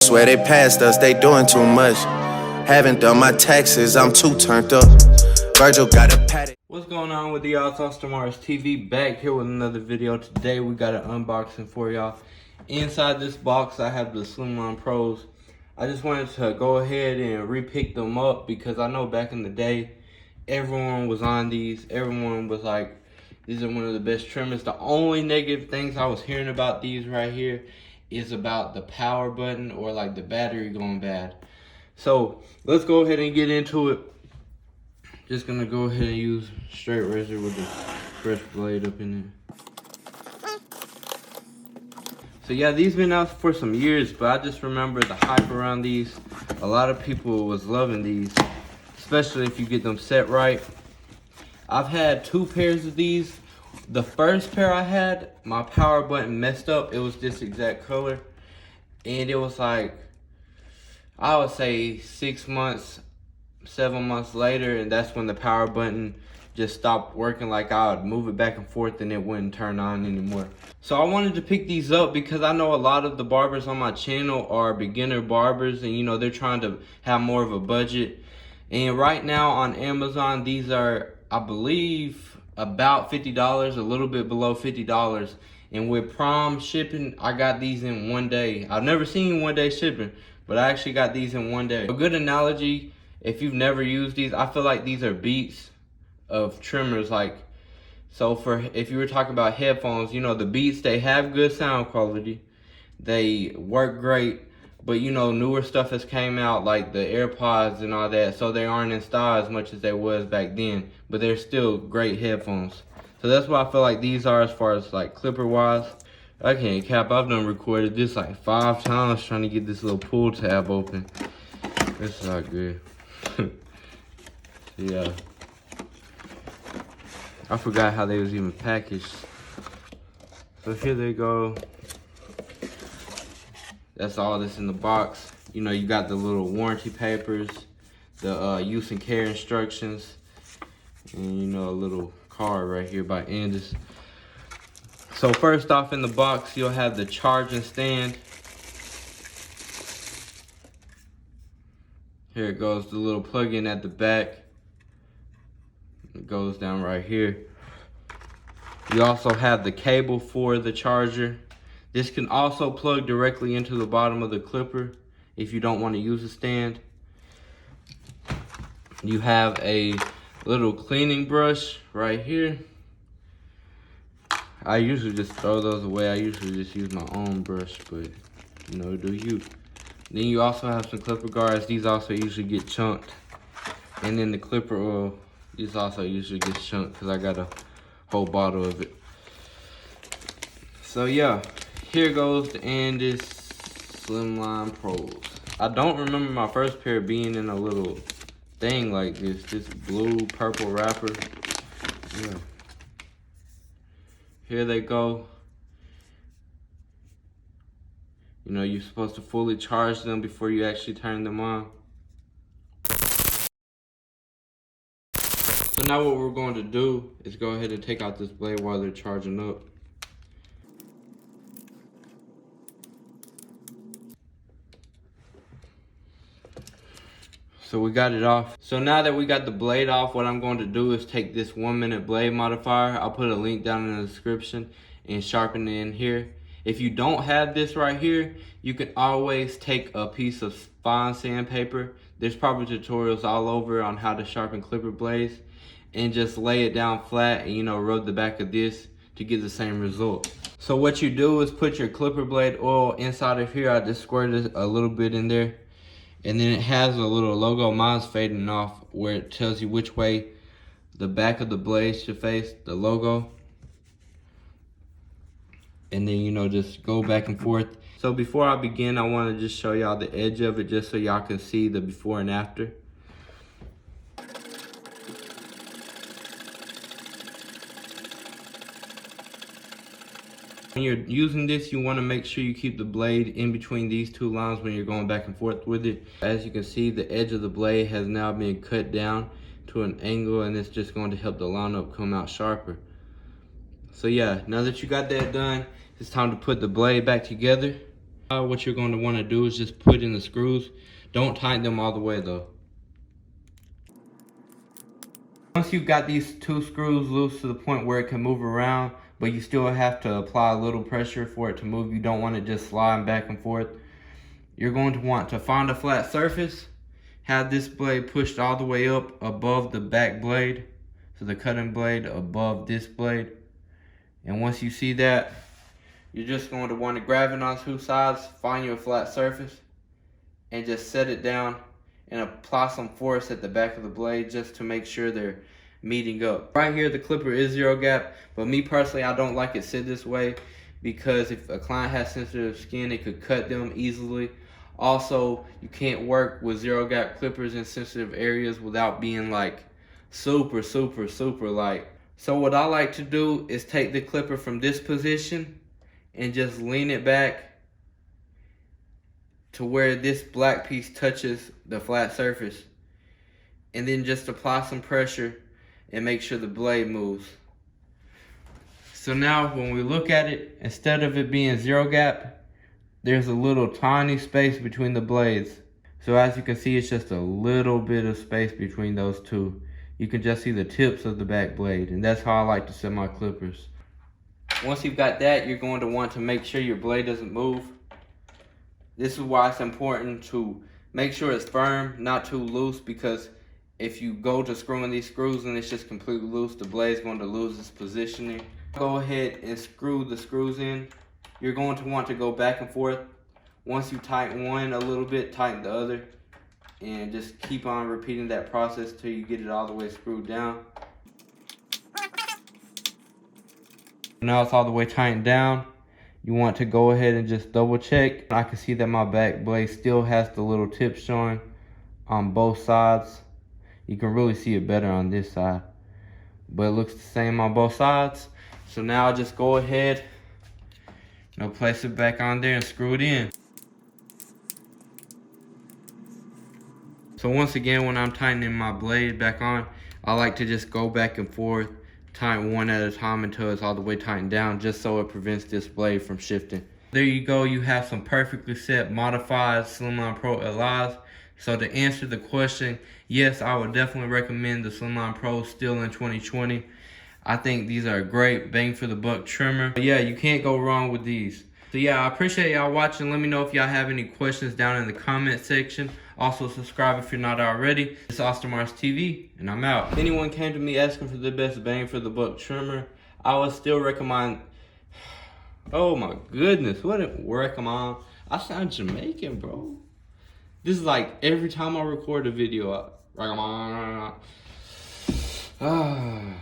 Swear they passed us, they doing too much. Haven't done my taxes, I'm too turned up. Virgil got a paddock. What's going on with y'all? It's Austin Mars TV back here with another video. Today we got an unboxing for y'all. Inside this box I have the Slimeline Pros. I just wanted to go ahead and re-pick them up because I know back in the day everyone was on these. Everyone was like, these are one of the best trimmers. The only negative things I was hearing about these right here is about the power button or like the battery going bad. So let's go ahead and get into it. Just gonna go ahead and use straight razor with the fresh blade up in there. So yeah, these been out for some years, but I just remember the hype around these. A lot of people was loving these, especially if you get them set right. I've had 2 pairs of these. The first pair I had, my power button messed up. It was this exact color. And it was like, I would say 6 months, 7 months later, and that's when the power button just stopped working. Like I would move it back and forth and it wouldn't turn on anymore. So I wanted to pick these up because I know a lot of the barbers on my channel are beginner barbers, and you know, they're trying to have more of a budget. And right now on Amazon, these are, I believe, about $50, a little bit below $50. And with Prime shipping, I got these in 1 day. I've never seen 1 day shipping, but I actually got these in 1 day. A good analogy, if you've never used these, I feel like these are Beats of trimmers. Like, so for, if you were talking about headphones, you know, the Beats, they have good sound quality. They work great. But you know, newer stuff has came out like the AirPods and all that, so they aren't in style as much as they was back then, but they're still great headphones. So that's what I feel like these are as far as like clipper wise. I can't cap, I've done recorded this like 5 times trying to get this little pull tab open. It's not good. Yeah. I forgot how they was even packaged. So here they go. That's all that's in the box. You know, you got the little warranty papers, the use and care instructions, and you know, a little card right here by Andis. So first off in the box, you'll have the charging stand. Here it goes, the little plug-in at the back. It goes down right here. You also have the cable for the charger. This can also plug directly into the bottom of the clipper if you don't want to use a stand. You have a little cleaning brush right here. I usually just throw those away. I usually just use my own brush, but you know, do you. Then you also have some clipper guards. These also usually get chunked. And then the clipper oil, this also usually gets chunked because I got a whole bottle of it. So yeah. Here goes the Andis Slimeline Pros. I don't remember my first pair being in a little thing like this blue purple wrapper. Yeah. Here they go. You know, you're supposed to fully charge them before you actually turn them on. So now what we're going to do is go ahead and take out this blade while they're charging up. So we got it off. So now that we got the blade off, what I'm going to do is take this 1-minute blade modifier. I'll put a link down in the description and sharpen it in here. If you don't have this right here, you can always take a piece of fine sandpaper. There's probably tutorials all over on how to sharpen clipper blades, and just lay it down flat and, you know, rub the back of this to get the same result. So what you do is put your clipper blade oil inside of here. I just squirted a little bit in there. And then it has a little logo. Mine's fading off where it tells you which way the back of the blade should face, the logo. And then, you know, just go back and forth. So before I begin, I want to just show y'all the edge of it just so y'all can see the before and after. When you're using this, you want to make sure you keep the blade in between these 2 lines when you're going back and forth with it. As you can see, the edge of the blade has now been cut down to an angle, and it's just going to help the lineup come out sharper. So yeah, now that you got that done, it's time to put the blade back together. What you're going to want to do is just put in the screws. Don't tighten them all the way though. Once you've got these 2 screws loose to the point where it can move around, but you still have to apply a little pressure for it to move, you don't want it just sliding back and forth. You're going to want to find a flat surface, have this blade pushed all the way up above the back blade, so the cutting blade above this blade. And once you see that, you're just going to want to grab it on 2 sides, find your flat surface, and just set it down and apply some force at the back of the blade just to make sure they're meeting up. Right here, the clipper is 0 gap, but me personally, I don't like it set this way because if a client has sensitive skin, it could cut them easily. Also, you can't work with 0 gap clippers in sensitive areas without being like super light. So what I like to do is take the clipper from this position and just lean it back to where this black piece touches the flat surface, and then just apply some pressure and make sure the blade moves. So now when we look at it, instead of it being 0 gap, there's a little tiny space between the blades. So as you can see, it's just a little bit of space between those 2. You can just see the tips of the back blade, and that's how I like to set my clippers. Once you've got that, you're going to want to make sure your blade doesn't move. This is why it's important to make sure it's firm, not too loose, because if you go to screwing these screws and it's just completely loose, the blade's going to lose its positioning. Go ahead and screw the screws in. You're going to want to go back and forth. Once you tighten one a little bit, tighten the other, and just keep on repeating that process till you get it all the way screwed down. Now it's all the way tightened down. You want to go ahead and just double check. I can see that my back blade still has the little tips showing on both sides. You can really see it better on this side, but it looks the same on both sides. So now I'll just go ahead, place it back on there and screw it in. So once again, when I'm tightening my blade back on, I like to just go back and forth, tighten one at a time until it's all the way tightened down, just so it prevents this blade from shifting. There you go, you have some perfectly set modified Slimeline Pro LIs. So to answer the question, yes, I would definitely recommend the Slimeline Pros still in 2020. I think these are a great bang for the buck trimmer. But yeah, you can't go wrong with these. So yeah, I appreciate y'all watching. Let me know if y'all have any questions down in the comment section. Also subscribe if you're not already. It's Austin Mars TV, and I'm out. If anyone came to me asking for the best bang for the buck trimmer, I would still recommend. Oh my goodness, what a recommend. I sound Jamaican, bro. This is like every time I record a video, I recommend.